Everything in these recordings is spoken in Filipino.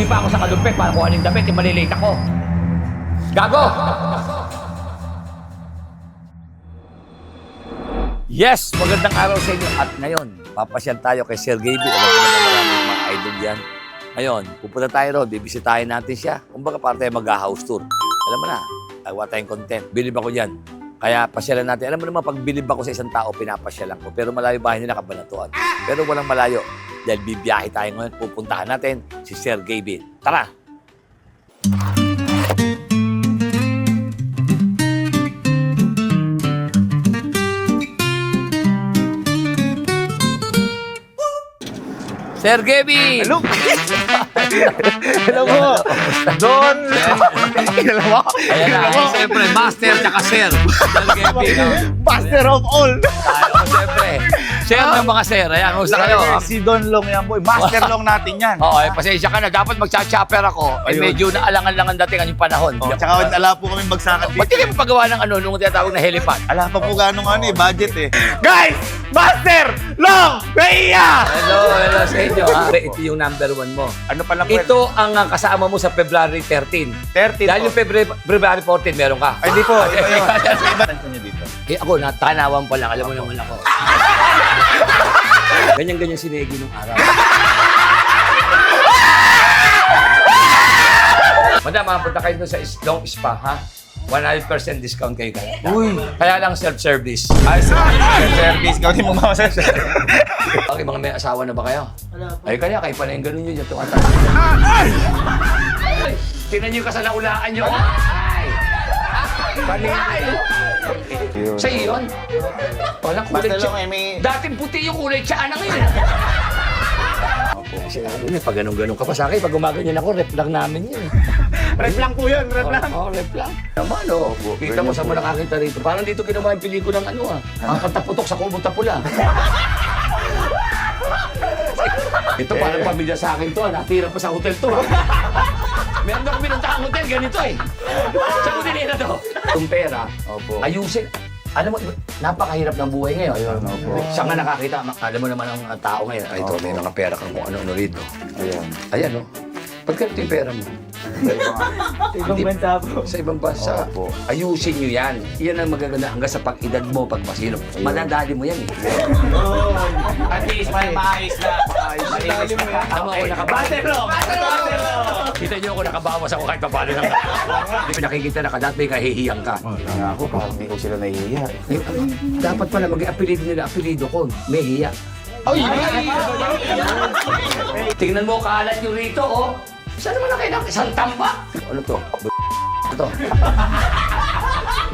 uuwi pa ako sa kalumpit para kuhanin damit, yung malilate ako. Gago! Yes! Magandang araw sa inyo. At ngayon, papasyal tayo kay Sir Gaby. Alam ko naman maraming mga idol yan. Ngayon, pupunta tayo ron, bibisitahin natin siya. Kumbaga para tayo mag-house tour. Alam mo na, agawa tayong content. Bilib ako dyan. Kaya pasyalan natin. Alam mo naman, pag bilib ako sa isang tao, pinapasyalan ko. Pero malayo bahay nila, Kabanatuan. Pero walang malayo. Dahil bibiyahe tayo ngayon, pupuntahan natin si Sir Gaby. Tara! Sir Gaby! Hello! Hello po! Don! Hello mo? Ayan na, siyempre, master tsaka sir. Sir Gaby. Master of all! Siyempre. Sir ng mga sir. Ayan, kumusta kayo? Si Don Long yan boy. Master Long natin yan. Oo, pasensya ka na. Dapat magcha-chopper ako. Eh, Ayun. medyo naalangan lang ang datingan yung panahon. Oh, tsaka ala po kami magsakan Ba't dito. hindi mo pagawa ng ano, nung tinatawag na helipad? Ala pa po ganong budget eh. Guys! Master Long! Beya! Hello sa inyo. Ha? Ito yung number 1 mo. Ano pala po? Ito ang kasama mo sa February 13. 13 Dahil yung po. February 14, meron ka. Ay, di po. Iba yun. Iba niyo dito. Eh ako, natanawan pa lang. Alam mo naman ako. Ganyan-ganyan si Negi nung araw. Madam, punta kayo doon sa Long Spa, ha? 100% discount kayo kaya. Uy! Kaya lang self-service. Ay, service. Gawin mo mga service. Okay, mga may asawa na ba kayo? Ay, kaya kayo pala yung ganun yun. Yung tumatay. Tingnan nyo ka sa naulaan nyo. Ay! Panay! Sa iyon? Walang kulay Master Long siya. may... Dating puti yung kulay tsaan na ngayon. Kasi pag ganun-ganun ka pa sa akin, pag gumaganyan ako, rep lang namin yun. Rep lang po yun, rep lang. Oo, rep lang. Naman, oh. Kita mo, saan mo nakakita rito? Parang dito ginawa yung pelikulang ano, ang kataputok sa kubot na pula. Ito, parang pamilya sa akin to. Natira pa sa hotel to. Meron na kami ng hotel, ganito eh. Sa hotel nila to. Itong pera, ayusin. Alam mo, napakahirap ng buhay ngayon. Saan nga nakakita, alam mo naman ang tao ngayon. Ay, ito, may mga pera kang kung ano-ano rito. Ayan, no? Pagka ito yung pera mo. Ibang bansa po. Sa ibang bansa, ayusin nyo yan. Yan ang magaganda hanggang sa pag-edad mo, pag masino. Madadali mo yan eh. At least may maayos na. Malinis na. Tama ako Master Long! Master Long! Kita nyo ako nakabawas ako kahit paano lang. Hindi ko nakikita na kadat may kahihiyang ka. Ako, parang hindi ko sila nahihiya. Eh, dapat pala mag-apelido nila, apelido ko, may hiya. Ay! Tingnan mo, kalat nyo rito, oh. Saan naman na kayo ng isang tambak? Ano to? Ito.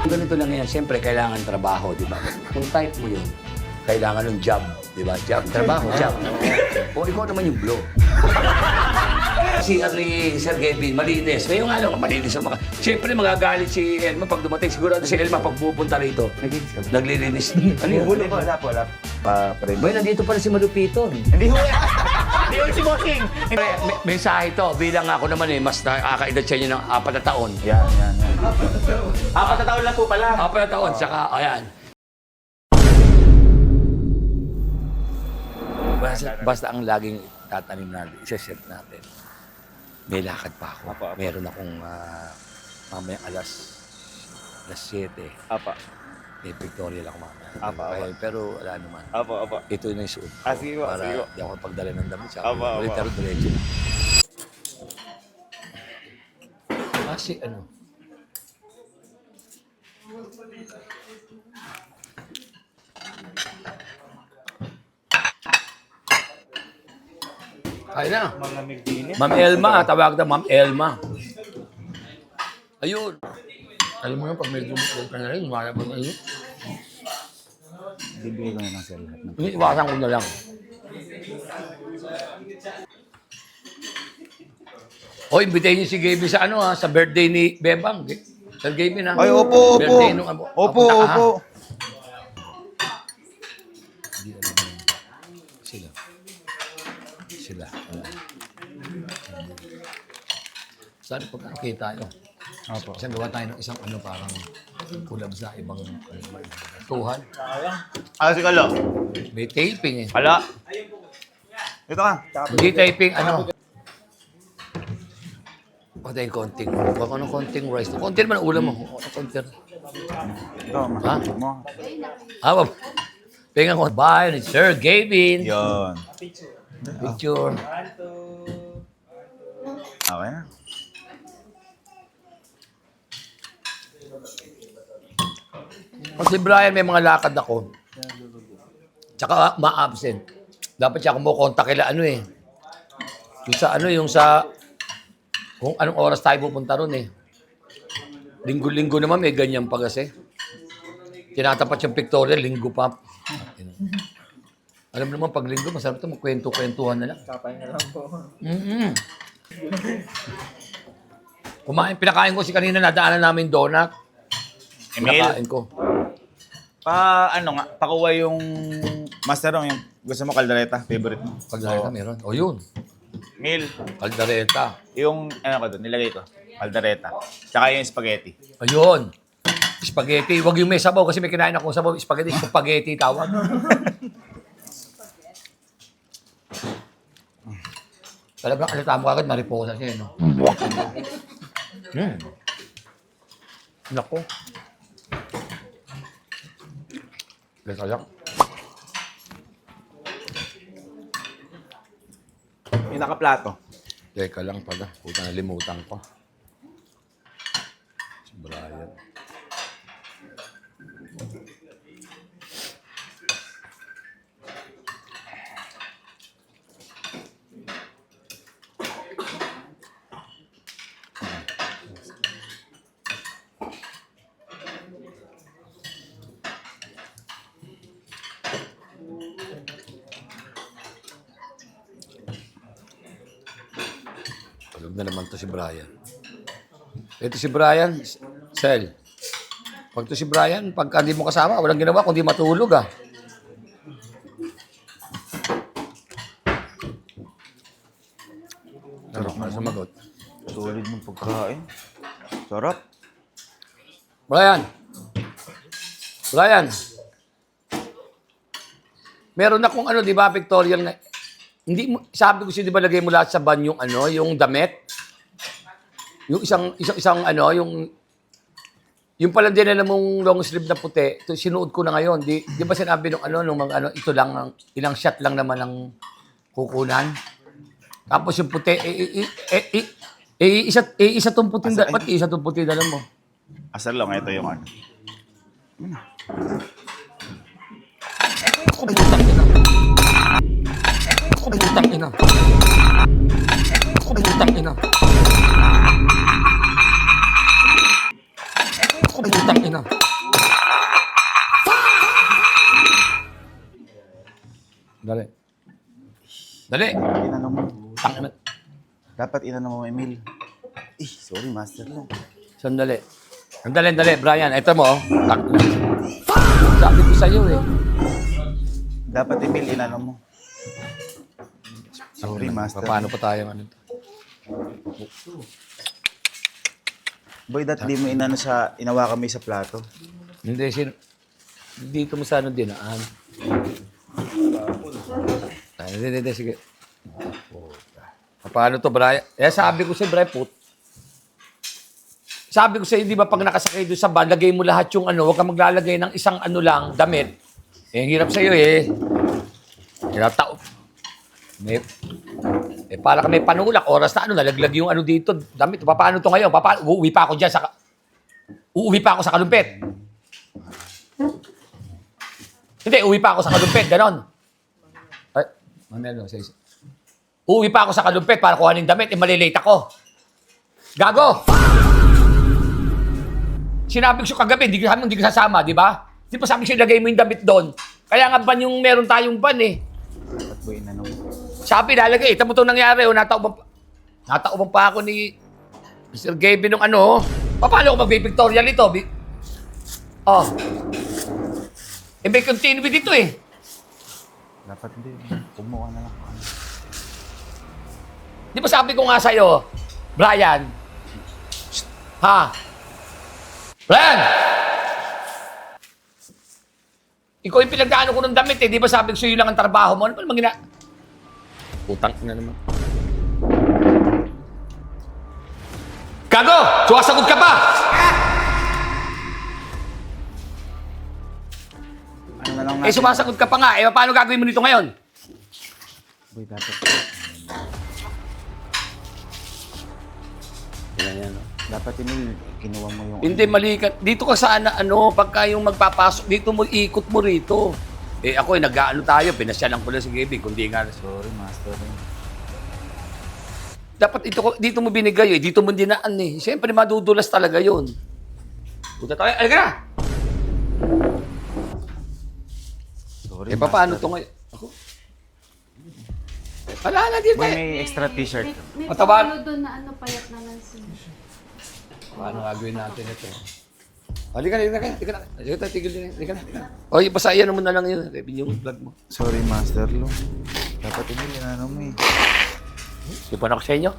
Ganito lang yan, siyempre kailangan trabaho, di ba? Kung type mo yun, kailangan ng job, di ba? Job, trabaho, job. O ikaw naman yung blow. Si Sir Gaby, malinis. Ngayon nga lang, malinis ang mga... Siyempre, magagalit si Elma pag dumating. Sigurado si Elma pag pupunta rito. Naglilinis. Ano yun? Wala po. Boy, nandito pala si Malupiton. Hindi ho yan. Hindi ho si Bossing. Mensahe to, bilang ako naman eh, mas nakakaedad siya niya ng 4 na taon. Yan. 4 na taon lang po pala. 4 na taon, saka, ayan. Basta ang laging tatanim natin, isa-set natin. May lakad pa ako. Meron akong mamaya alas 7. Apa. May pictorial ako mamaya. Apa. Pero wala naman. Apa. Ito na yung suot ko. Sige po, para sige po. di ako pagdala ng damit. Apa. Pero diretso. Kasi ano? Kaya na. Malamig din eh. Ma'am Elma, tawag na Ma'am Elma. Ayun. Alam mo yun, pag medyo ka na rin, lumalabas na yun. Bibigay ko na lang sa lahat. Iwasan ko na lang. O, imbitahin niyo si Gaby sa ano sa birthday ni Bebang. Sir Gaby na. Ay, opo. Birthday nung Opo. Sila. Sana pagkakita tayo. Opo. Isang gawa tayo ng isang ano parang kulab sa ibang tuhan. Si Kalo. May taping eh. Ala. Ito ka. Hindi taping ano. Patay konting. Huwag ko ng konting rice. Konti naman ang ulam mo. Konti. Ikaw, Ha? mo. Ah, pengen ko. Bye, ni Sir Gavin. Yun. Picture. Okay na. Pag si Brian may mga lakad ako. Tsaka ma-absent. Dapat siya kumukontak kila ano eh. Yung sa kung anong oras tayo pupunta ron eh. Linggo-linggo naman may ganyan pa kasi. Tinatapat yung pictorial, linggo pa. Alam mo naman, pag linggo, masarap ito, magkwento-kwentuhan na lang. Kapay na lang po. Pinakain ko si kanina, nadaanan namin donut. Emil, Pinakain ko. pakuha yung master yung gusto mo, kaldereta, favorite mo. Kaldereta meron. O yun, Emil, kaldereta. yung, ko doon, nilagay ko, kaldereta. Tsaka yung spaghetti. Ayun. Spaghetti. Huwag yung may sabaw kasi may kinain akong sabaw. Spaghetti tawag. Talagang alata mo agad, mariposa siya, no? Naku. Teka lang. Yung nakaplato. Teka lang pala. Puta, nalimutan ko. Si Brian. Tulog na naman to si Brian. Ito si Brian, Sel. Pag to si Brian, pagka hindi mo kasama, walang ginawa kundi matulog ah. Sarap na sumagot. Solid mong pagkain. Sarap. Brian! Brian! Meron akong ano, di ba, pictorial na... Hindi mo, sabi ko siya, di ba, lagay mo lahat sa ban yung ano, yung damit? Yung isang ano, yung pala din alam mong long sleeve na puti, ito sinuot ko na ngayon. Di ba sinabi nung ano, nung mga ano, ito lang, ilang shot lang naman ang kukunan. Tapos yung puti, isa tong puti, dapat isa tong puti na lang mo. Asar lang, ito yung ano. Putang ina. Putang ina. Putang ina. Putang ina. Dali. Dali. Inano mo. Tangina. Dapat inano mo, Emil. Sorry, master lang. Sandali. Sandali, Brian. Ito mo, oh. Tangina. Sabi ko sa'yo, eh. Dapat, Emil, inano mo. Sorry, master. Paano pa tayo, ano? Boy, di mo inano sa, inawa kami sa plato. Hindi, dito mo sa ano dinaan. Hindi, sige. Paano to, Brian? Sabi ko si Brian, sabi ko sa'yo, di ba, pag nakasakay doon sa van, lagay mo lahat yung ano, huwag kang maglalagay ng isang ano lang, damit. Ang hirap sa'yo, eh. Tao. Para ka may panulak, oras na ano, nalaglag yung ano dito, damit. Paano to ngayon? Uuwi pa ako dyan uuwi pa ako sa Kalumpit. Hindi, uuwi pa ako sa Kalumpit, ganon. Ay, mamaya no, say. Uuwi pa ako sa Kalumpit para kuhanin damit, malilate ako. Gago! Sinabi ko siya kagabi, hindi ko sasama, di ba? Di ba sabi ko siya, ilagay mo yung damit doon? Kaya nga ban yung meron tayong ban eh. Dapat boy, inano mo. Sabi, lalagay. Ito mo itong nangyari. Natauban pa ako ni Mr. Gavin nung ano. Paano ako mag-pictorial ito? May continuity dito eh. Dapat hindi. Kumuha na lang. Di ba sabi ko nga sa'yo, Brian? Ha? Brian! Ikaw yung pinagdaan ko ng damit eh. Di ba sabi ko sa'yo lang ang trabaho mo? Ano pa naman Utang na naman. Gago! Suwasagot ka pa! Ano na lang Eh, sumasagot ka pa nga. Eh, paano gagawin mo nito ngayon? Boy, dapat. Yan, no? Dapat Emil, kinuha mo yung... Hindi, mali ka. Dito ka sana, pagka yung magpapasok, dito mo, ikot mo rito. Eh, ako, nag-ano tayo, pinasyalan ko lang si Gaby, kundi nga. Sorry, master. Dapat dito mo binigay, eh. Dito mo dinaan, eh. Siyempre, madudulas talaga yun. Punta tayo, alika na! Sorry, Eh, paano to ngayon? Ako? Wala na dito, Boy, eh. may extra t-shirt. May Mataba- pangalo doon na payat naman siya. Paano gagawin natin ito? Halika na. Tigil din. Halika na. O, ipasayan mo na lang yun. Yung vlog mo. Sorry, master lo. Dapat Emil, ano mo eh. Sipan ako sa inyo.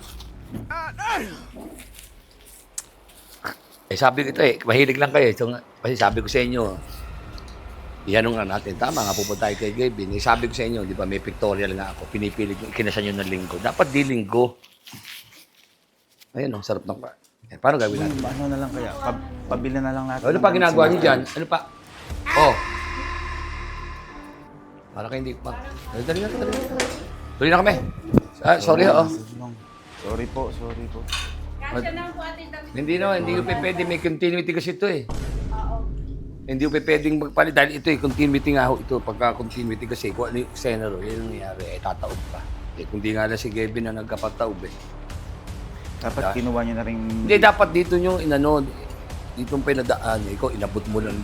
Eh, sabi ko ito eh, mahilig lang kayo. Kasi sabi ko sa inyo, iyanong nga natin. Tama nga, pupunta tayo kay Gaby. Eh, sabi ko sa inyo, di ba, may pictorial nga ako. Pinipilit yung ikinasan nyo ng linggo. Dapat di linggo. Ayun, ang sarap ng pa. Eh, paano gagawin natin? Ano na lang kaya? Pabili na lang natin. Ano pa ginagawa niyo dyan? Ano pa? Oh. Para kayo hindi pa. Dali na. Tuloy na kami. Sorry, Sorry po. Hindi ko pwede. May continuity kasi ito eh. Hindi ko pwedeng magpalit. Dahil ito eh, continuity nga ho ito. Pagka-continuity kasi, kung ano yung senaro, yun ang nangyari. Eh, tataob pa. Eh, kung di nga lang si Gaby na nagkapataob eh. Dapat kinuha niyo na rin... Hindi, dapat dito nyo inano. Dito yung pinadaan. Ikaw, inabot mo lang.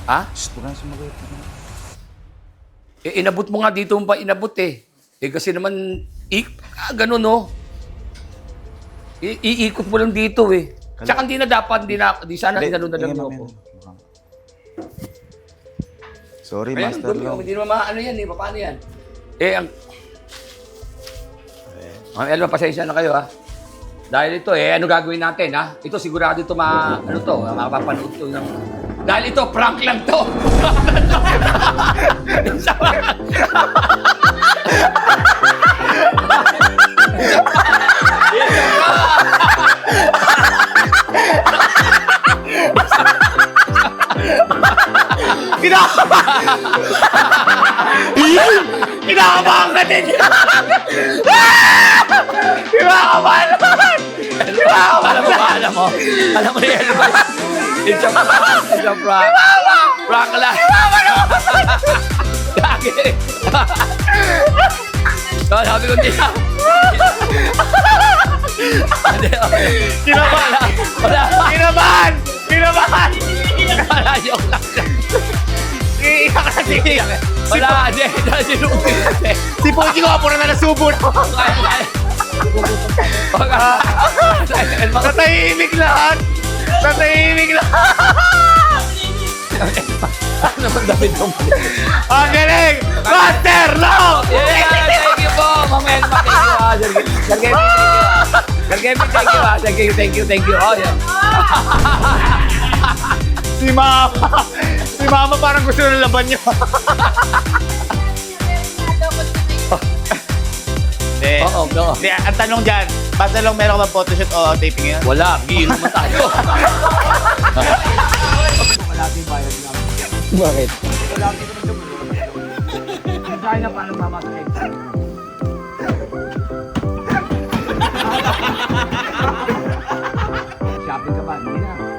Ha? Shh, huwag kang sumagot. Eh, inabot mo nga dito pa inabot eh. Eh, kasi naman, ganun no. Iikot mo lang dito eh. Tsaka hindi na dapat, di sana ganun na lang ako. Sorry, Ayan, master dumi, lo. hindi naman maano yan eh. Paano yan? Eh, ang Elma, pasensya na kayo ha. Dahil ito eh, ano gagawin natin ha? Ito sigurado ito makapapanood to ng... Dahil ito, prank lang to. Kinakabahan ka din! Kinakabahan naman! Alam mo yan. It's a prank. Prank lang. Lagi. So, sabi ko hindi na. Hindi, okay. Kinabahan! Wala. Kinabahan! Kinabahan! Wala, joke lang. Iiyak ka kasi. Wala, hindi. Sinubin kasi. Si Pogi ko, puro na nasubot. Tatahimik lahat. Tatahimik lahat. Ano naman David mo? Ang galing! Master Long! Yeah, thank you po, Ma'am Elma. Thank you, Sir Kevin, thank you. Thank you. Oh, yeah. Si Mama. Si Mama parang gusto na laban niyo. Hindi. Oo. Hindi, ang tanong dyan, basta lang meron ka bang photoshoot o taping ngayon? Wala, giinom naman tayo. Malaki bayad lang. Bakit? Kaya na paano mamasakit? Shopping ka ba? Hindi na.